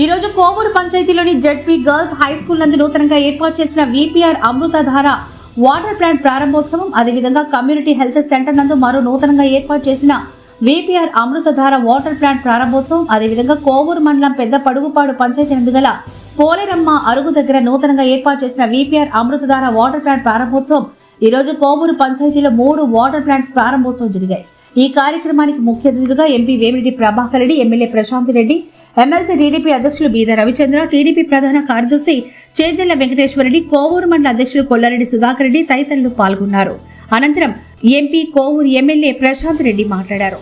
ఈరోజు కోవూరు పంచాయతీలోని ZP girls high school నందు నూతనంగా ఏర్పాటు చేసిన విపిఆర్ అమృతధార వాటర్ ప్లాంట్ ప్రారంభోత్సవం, అదేవిధంగా కమ్యూనిటీ హెల్త్ సెంటర్ నందు మరో నూతనంగా ఏర్పాటు చేసిన విపిఆర్ అమృతధార వాటర్ ప్లాంట్ ప్రారంభోత్సవం, అదేవిధంగా కోవూరు మండలం పెద్ద పడుగుపాడు పంచాయతీ నందు గల పోలేరమ్మ అరుగు దగ్గర నూతనంగా ఏర్పాటు చేసిన విపిఆర్ అమృతధార వాటర్ ప్లాంట్ ప్రారంభోత్సవం. ఈరోజు కోవూరు పంచాయతీలో 3 వాటర్ ప్లాంట్స్ ప్రారంభోత్సవం జరిగాయి. ఈ కార్యక్రమానికి ముఖ్య అతిథులుగా MP Vemireddy Prabhakar Reddy, MLA Prashant Reddy, MLC TDP అధ్యక్షులు బీద రవిచంద్ర, టీడీపీ ప్రధాన కార్యదర్శి చేజల్ల వెంకటేశ్వరరెడ్డి, కోవూరు మండల అధ్యక్షులు కొల్లారెడ్డి సుధాకర్ రెడ్డి తదితరులు పాల్గొన్నారు. అనంతరం ఎంపీ కోవూరు ఎమ్మెల్యే ప్రశాంత్ రెడ్డి మాట్లాడారు.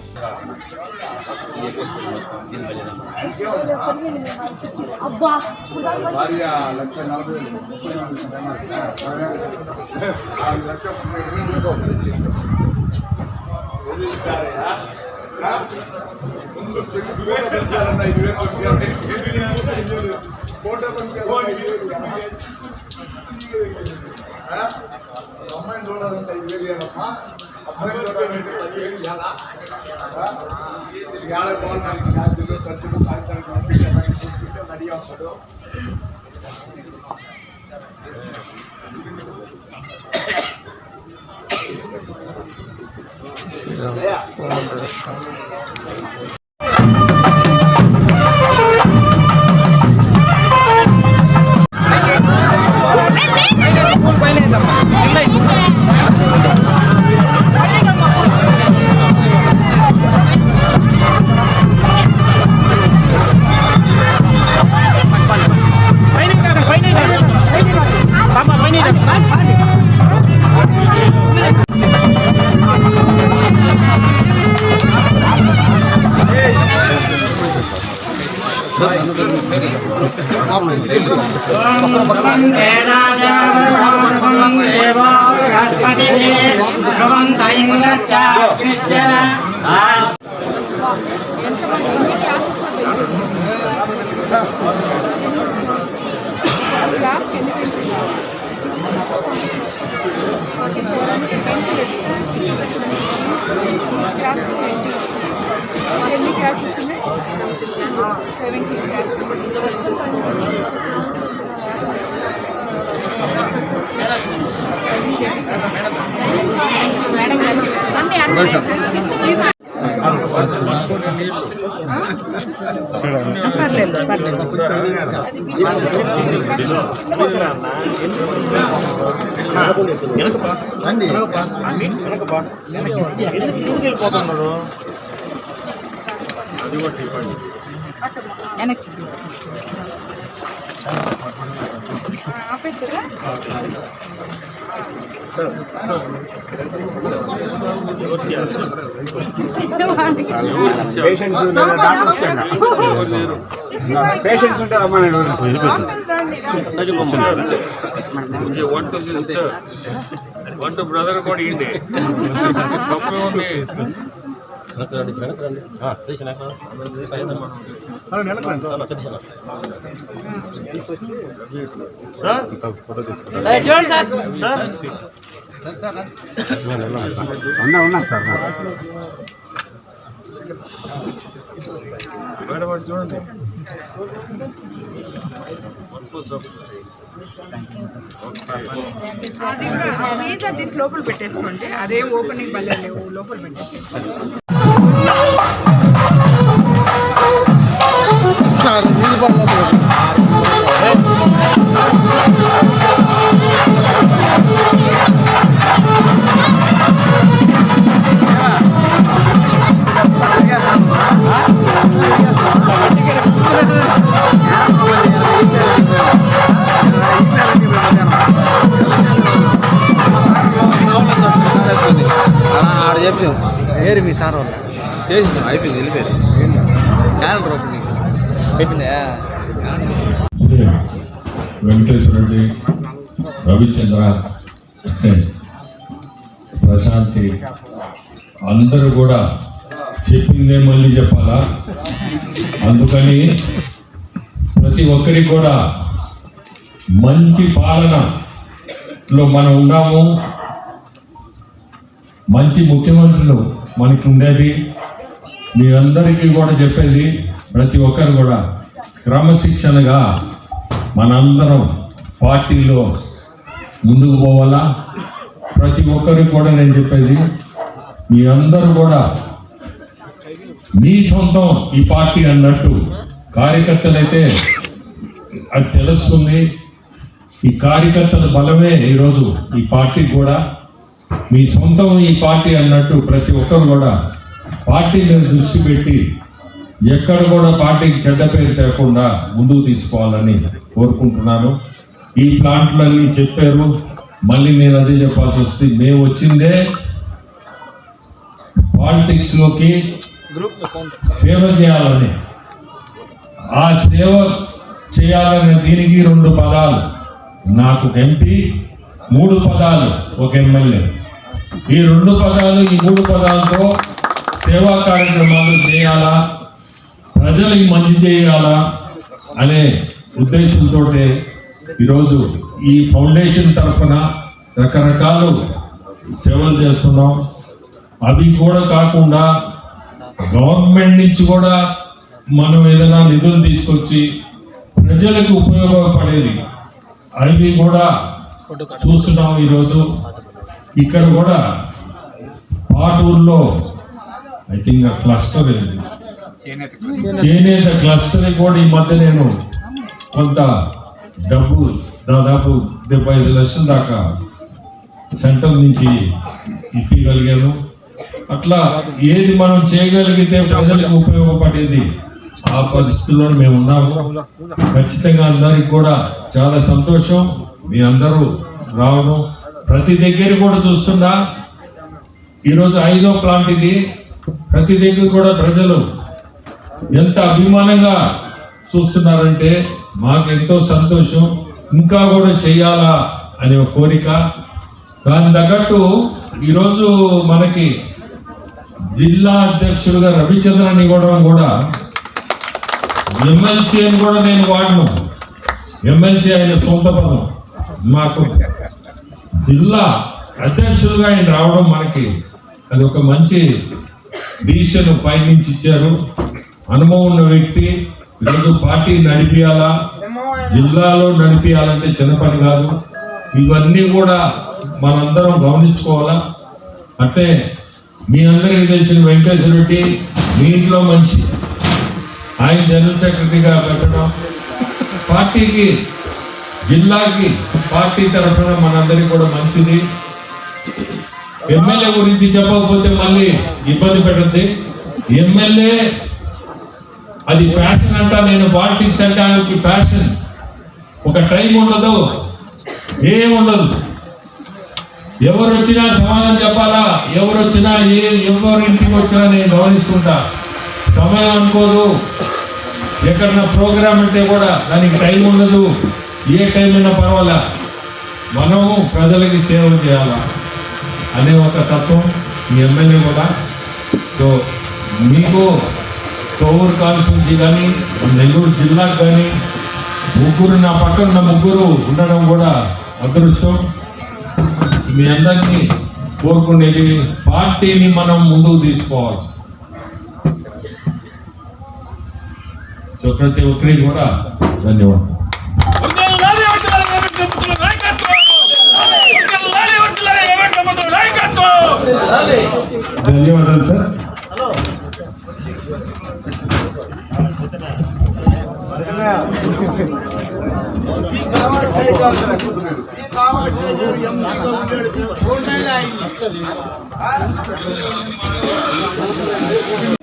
బ్రదర్ కూడా ఏంటి చూడండి. అది లోపల పెట్టేసుకోండి, అదే ఓపెనింగ్ బల్లే లేవు, లోపల పెట్టేసుకోండి. ఏరి మీ సార్ వాళ్ళ చేసిన అయిపోయింది, వెళ్ళిపోయింది. క్యాలెండర్ ఓపెనింగ్ అయిపోయిందా? వెంకటేశ్వర రెడ్డి, రవిచంద్ర, ప్రశాంతి అందరూ కూడా చెప్పిందే మళ్ళీ చెప్పాలా. అందుకని ప్రతి ఒక్కరికి కూడా మంచి పాలనలో మనం ఉన్నాము. మంచి ముఖ్యమంత్రులు మనకి ఉండేది. మీరందరికీ కూడా చెప్పేది, ప్రతి ఒక్కరు కూడా క్రమశిక్షణగా మనందరం పార్టీలో ముందుకు పోవాలా. ప్రతి ఒక్కరికి కూడా నేను చెప్పేది, మీ అందరూ కూడా మీ సొంతం ఈ పార్టీ అన్నట్టు కార్యకర్తలైతే అది తెలుస్తుంది. ఈ కార్యకర్తల బలమే ఈరోజు ఈ పార్టీ కూడా మీ సొంతం ఈ పార్టీ అన్నట్టు ప్రతి ఒక్కరు కూడా పార్టీ మీద దృష్టి పెట్టి ఎక్కడ కూడా పార్టీకి చెడ్డ పేరు తేకుండా ముందుకు తీసుకోవాలని కోరుకుంటున్నాను. ఈ ప్లాంట్లన్నీ చెప్పారు, మళ్ళీ నేను అదే చెప్పాల్సి వస్తుంది. మేము వచ్చిందే పాలిటిక్స్లోకి సేవ చేయాలని. ఆ సేవ చేయాలనే దీనికి 2 పదాలు, నాకు ఒక ఎంపీ, 3 పదాలు ఒక ఎమ్మెల్యే. ఈ 2 పదాలు, ఈ 3 పదాలతో సేవా కార్యక్రమాలు చేయాలా, ప్రజలకి మంచి చేయాలా అనే ఉద్దేశంతో ఈరోజు ఈ ఫౌండేషన్ తరఫున రకరకాలు సేవలు చేస్తున్నాం. అవి కూడా కాకుండా గవర్నమెంట్ నుంచి కూడా మనం ఏదైనా నిధులు తీసుకొచ్చి ప్రజలకు ఉపయోగపడేది అవి కూడా చూస్తున్నాం. ఈరోజు ఇక్కడ కూడా పాటూరులో ఐ థింక్ క్లస్టర్ చేనేత క్లస్టర్ కూడా ఈ మధ్య నేను కొంత డబ్బు దాదాపు 75 లక్షల దాకా సెంటర్ నుంచి ఇప్పగలిగాను. అట్లా ఏది మనం చేయగలిగితే ప్రజలకు ఉపయోగపడేది ఆ పరిస్థితుల్లో మేము ఉన్నాము. ఖచ్చితంగా అందరికి కూడా చాలా సంతోషం మీ అందరూ రావడం. ప్రతి దగ్గర కూడా చూస్తున్నా ఈరోజు 5వ ప్లాంట్ ఇది. ప్రతి దగ్గర కూడా ప్రజలు ఎంత అభిమానంగా చూస్తున్నారంటే మాకు ఎంతో సంతోషం. ఇంకా కూడా చెయ్యాలా అనే ఒక కోరిక. దాని తగ్గట్టు ఈరోజు మనకి జిల్లా అధ్యక్షుడిగా రవిచంద్రన్ ఇవ్వడం కూడా, ఎమ్మెల్సీ అని కూడా నేను వాడను. ఎమ్మెల్సీ ఆయన సొంత పదం. మాకు జిల్లా అధ్యక్షుడిగా ఆయన రావడం మనకి అది ఒక మంచి డిసిషన్ పై నుంచి ఇచ్చారు. అనుభవం ఉన్న వ్యక్తి. ఈరోజు పార్టీ నడిపియాలా, జిల్లాలో నడిపియాలంటే చిన్న పని కాదు. ఇవన్నీ కూడా మనందరం గమనించుకోవాలా. అంటే మీ అందరికీ తెలిసిన వెంకటేశ్వర రెడ్డి మీ ఇంట్లో మంచి, ఆయన జనరల్ సెక్రటరీగా పెట్టడం పార్టీకి, జిల్లాకి, పార్టీ తరఫున మనందరికీ కూడా మంచిది. ఎమ్మెల్యే గురించి చెప్పకపోతే మళ్ళీ ఇబ్బంది పెట్టద్ది. ఎమ్మెల్యే అది ప్యాషన్ అంట. నేను పాలిటిక్స్ అంటే ఆయనకి ప్యాషన్. ఒక టైం ఉండదు, ఏముండదు. ఎవరు వచ్చినా సమాధానం చెప్పాలా, ఎవరు వచ్చినా ఎవరు ఇంటికి వచ్చినా నేను గమనిస్తుంటా. సమయం అనుకోదు. ఎక్కడన్నా ప్రోగ్రామ్ అంటే కూడా దానికి టైం ఉండదు. ఏ టైం అయినా పర్వాలా, మనము ప్రజలకి సేవ చేయాలా అనే ఒక తత్వం మీ ఎమ్మెల్యే కూడా. సో మీకు కోవూరు కాన్స్టిట్యున్సీ కానీ నెల్లూరు జిల్లాకు కానీ ముగ్గురు, నా పక్కన ఉన్న ముగ్గురు ఉండడం కూడా అదృష్టం. మీ అందరినీ కోరుకునేది పార్టీని మనం ముందుకు తీసుకోవాలి. సో ప్రతి ఒక్కరికి కూడా ధన్యవాదాలు. ధన్యవాదాలు సార్.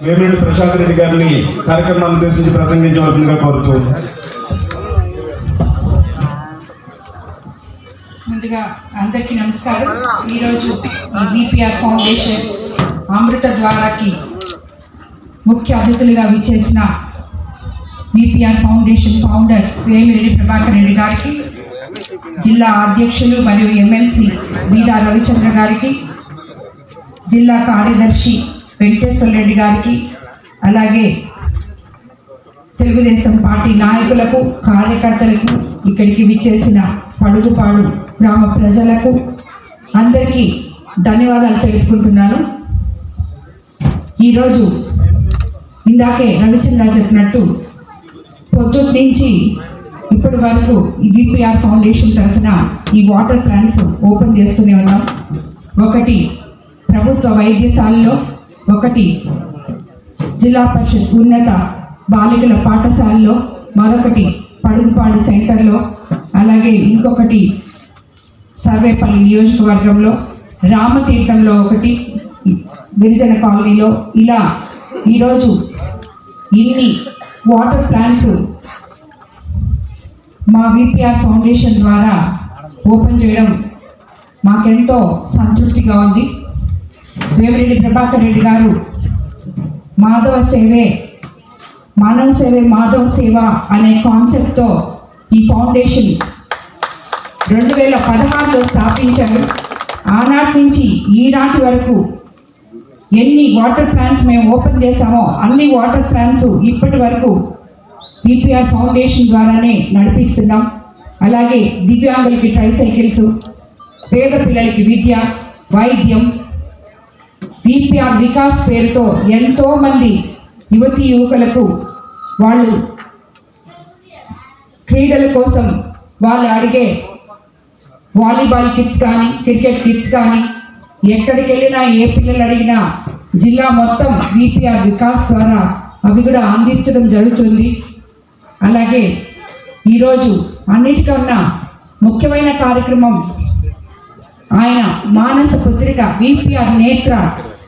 వేమిరెడ్డి ప్రశాంత్ రెడ్డి గారిని కార్యక్రమాన్ని ఉద్దేశించి ప్రసంగించవలసిందిగా కోరుతూ. ముందుగా అందరికీ నమస్కారం. ఈరోజు ఈ విపిఆర్ ఫౌండేషన్ అమృత ద్వారాకి ముఖ్య అతిథులుగా విచ్చేసిన VPR foundation founder Vemireddy Prabhakar Reddy గారికి, జిల్లా అధ్యక్షులు మరియు ఎమ్మెల్సీ బీదా రవిచంద్ర గారికి, జిల్లా కార్యదర్శి వెంకటేశ్వర రెడ్డి గారికి, అలాగే తెలుగుదేశం పార్టీ నాయకులకు, కార్యకర్తలకు, ఇక్కడికి విచ్చేసిన పడుగుపాడు గ్రామ ప్రజలకు అందరికీ ధన్యవాదాలు తెలుపుకుంటున్నాను. ఈరోజు ఇందాకే రవిచంద్ర చెప్పినట్టు పొద్దున్న నుంచి ఇప్పటి వరకు ఈ విపిఆర్ ఫౌండేషన్ తరఫున ఈ వాటర్ ప్లాంట్స్ ఓపెన్ చేస్తూనే ఉన్నాం. ఒకటి ప్రభుత్వ వైద్యశాలలో, ఒకటి జిల్లా పరిషత్ ఉన్నత బాలికల పాఠశాలలో, మరొకటి పడుగుపాడు సెంటర్లో, అలాగే ఇంకొకటి సర్వేపల్లి నియోజకవర్గంలో, రామతీర్థంలో ఒకటి, గిరిజన కాలనీలో. ఇలా ఈరోజు ఇన్ని వాటర్ ప్లాంట్స్ మా విపిఆర్ ఫౌండేషన్ ద్వారా ఓపెన్ చేయడం మాకెంతో సంతృప్తిగా ఉంది. వేమిరెడ్డి ప్రభాకర్ రెడ్డి గారు మాధవ సేవే మానవ సేవే మాధవ సేవ అనే కాన్సెప్ట్తో ఈ ఫౌండేషన్ 2016లో స్థాపించారు. ఆనాటి నుంచి ఈనాటి వరకు ఎన్ని వాటర్ ప్లాంట్స్ మేము ఓపెన్ చేశామో అన్ని వాటర్ ప్లాంట్స్ ఇప్పటి వరకు విపిఆర్ ఫౌండేషన్ ద్వారానే నడిపిస్తున్నాం. అలాగే దివ్యాంగులకి ట్రైసైకిల్స్, పేద పిల్లలకి విద్య, వైద్యం, విపిఆర్ వికాస్ పేరుతో ఎంతోమంది యువతీ యువకులకు వాళ్ళు క్రీడల కోసం వాళ్ళు అడిగే వాలీబాల్ కిట్స్ కానీ, క్రికెట్ కిట్స్ కానీ, ఎక్కడికి వెళ్ళినా ఏ పిల్లలు అడిగినా జిల్లా మొత్తం విపిఆర్ వికాస్ ద్వారా అవి కూడా అందించడం జరుగుతుంది. అలాగే ఈరోజు అన్నిటికన్నా ముఖ్యమైన కార్యక్రమం ఆయన మానస పుత్రిక విపిఆర్ నేత్ర.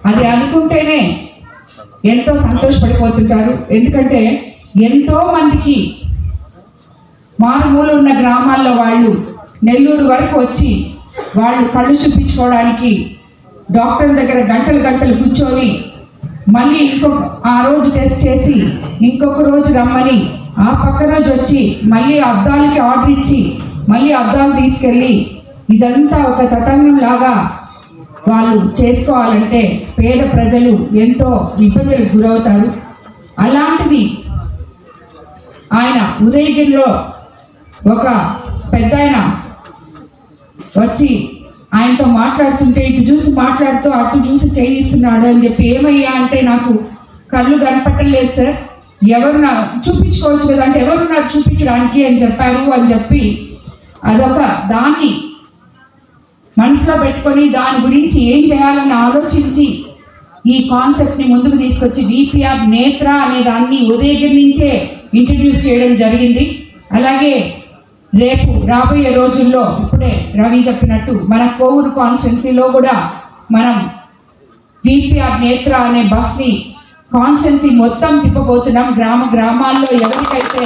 అది అనుకుంటేనే ఎంతో సంతోషపడిపోతుంటారు. ఎందుకంటే ఎంతో మందికి మారుమూల ఉన్న గ్రామాల్లో వాళ్ళు నెల్లూరు వరకు వచ్చి వాళ్ళు కళ్ళు చూపించుకోవడానికి డాక్టర్ల దగ్గర గంటలు గంటలు కూర్చొని మళ్ళీ ఆ రోజు టెస్ట్ చేసి ఇంకొక రోజు రమ్మని ఆ పక్క రోజు వచ్చి మళ్ళీ అద్దాలకి ఆర్డర్ ఇచ్చి మళ్ళీ అద్దాలు తీసుకెళ్ళి ఇదంతా ఒక తతంగం లాగా వాళ్ళు చేసుకోవాలంటే పేద ప్రజలు ఎంతో ఇబ్బందులకు గురవుతారు. అలాంటిది ఆయన ఉదయగిరిలో ఒక పెద్ద ఆయన వచ్చి ఆయనతో మాట్లాడుతుంటే ఇటు చూసి మాట్లాడుతూ అటు చూసి చేయిస్తున్నాడు అని చెప్పి, ఏమయ్యా అంటే నాకు కళ్ళు కనపట్టలేదు సార్, ఎవరు నా చూపించుకోవచ్చు కదా అంటే ఎవరు నాకు చూపించడానికి అని చెప్పారు అని చెప్పి అదొక దాన్ని మనసులో పెట్టుకొని దాని గురించి ఏం చేయాలని ఆలోచించి ఈ కాన్సెప్ట్ని ముందుకు తీసుకొచ్చి విపిఆర్ నేత్ర అనే దాన్ని ఉదయగిరి నుంచే ఇంట్రడ్యూస్ చేయడం జరిగింది. అలాగే రేపు రాబోయే రోజుల్లో ఇప్పుడే రవి చెప్పినట్టు మన కోవూరు కాన్స్టిట్యున్సీలో కూడా మనం విపిఆర్ నేత్ర అనే బస్ని కాన్స్టిట్యున్సీ మొత్తం తిప్పబోతున్నాం. గ్రామాల్లో ఎవరికైతే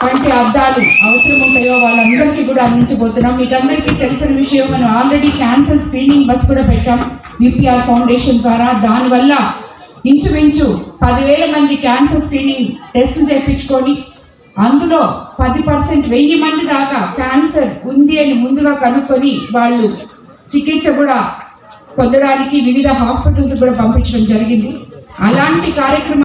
కంటి అద్దాలు అవసరం ఉంటాయో వాళ్ళందరికీ కూడా అందించబోతున్నాం. మీకు అందరికీ తెలిసిన విషయం, మనం ఆల్రెడీ క్యాన్సర్ స్క్రీనింగ్ బస్ కూడా పెట్టాం విపిఆర్ ఫౌండేషన్ ద్వారా. దానివల్ల ఇంచుమించు 10,000 మంది క్యాన్సర్ స్క్రీనింగ్ టెస్టులు చేయించుకొని అందులో 10% 1000 మంది దాకా క్యాన్సర్ ఉంది అని ముందుగా కనుక్కొని వాళ్ళు చికిత్స కూడా పొందడానికి వివిధ హాస్పిటల్స్ కూడా పంపించడం జరిగింది. అలాంటి కార్యక్రమం